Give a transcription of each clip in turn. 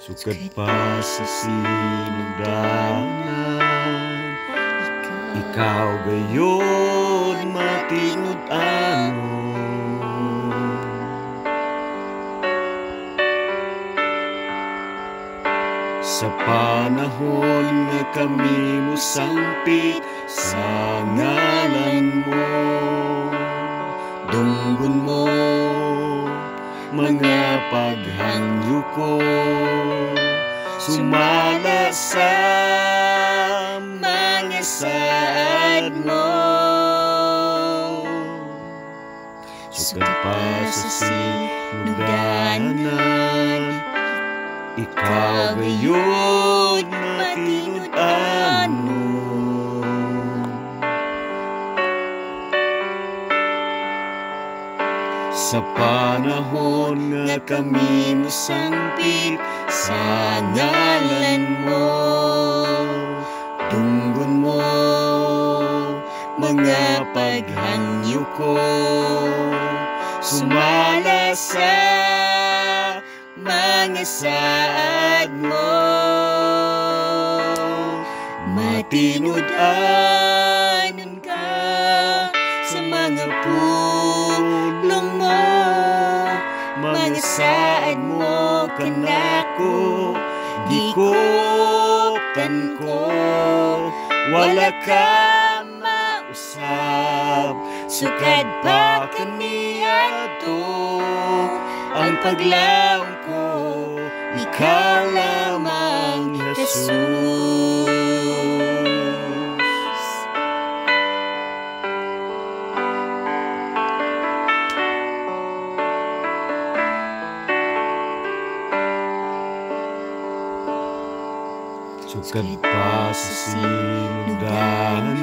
Sukat pa sa sinugdanan, ikaw gayon matinud-anon. Sa panahon nga kami mosampit sa ngalan mo, dunggon mo mga paghangyo ko, sumala sa mga saad mo. Sukat pa sa sinugdanan, ikaw gayon matinud-anon. Sa panahon nga kami mosampit sa ngalan mo, dunggon mo mga paghangyo ko, sumala sa mga saad mo. Matinud-anon ka sa mga pulong mo, mga saad mo kanako, gikuptan ko, wala ka mausab, sukad pa kaniya to. Ang paglaom ko, ikaw lamang, Jesus. Sukat pa sa sinugdanan,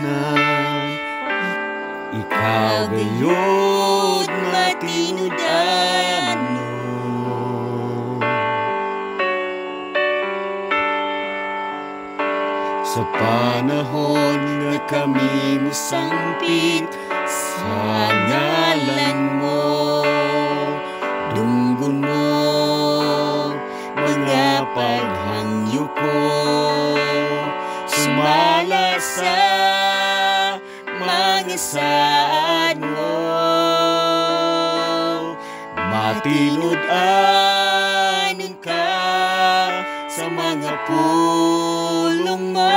ikaw gayon matinud-anon. Sa panahon nga kami mosampit sa ngalan mo, dunggon mo mga paghangyo ko, sumala sa mga saad mo. Matinud-anon ka sa mga pulong mo,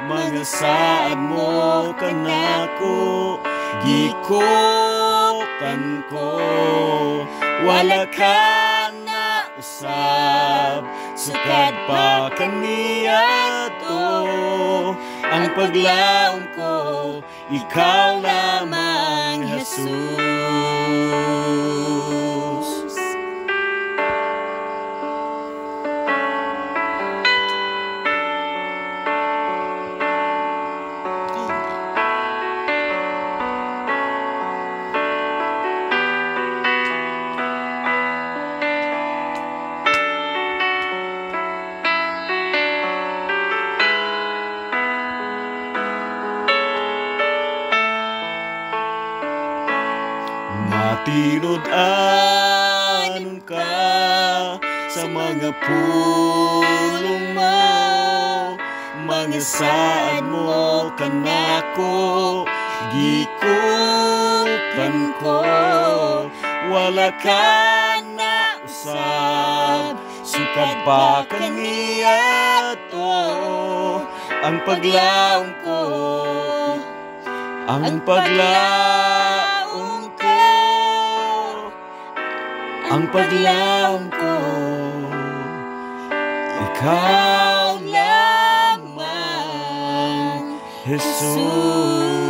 mga saad mo kanako, gikuptan ko, wala ka nausab, sukad pa kaniya to. Ang paglaom ko, ikaw lamang, Jesus. Matinud-anon ka sa mga pulong mo, mga saad mo kanako, gikuptan ko, wala ka nausab, sukad pa kaniya to. Ang paglaom ko, ang paglaom ko, ang paglaom ko, ikaw lamang, Jesus.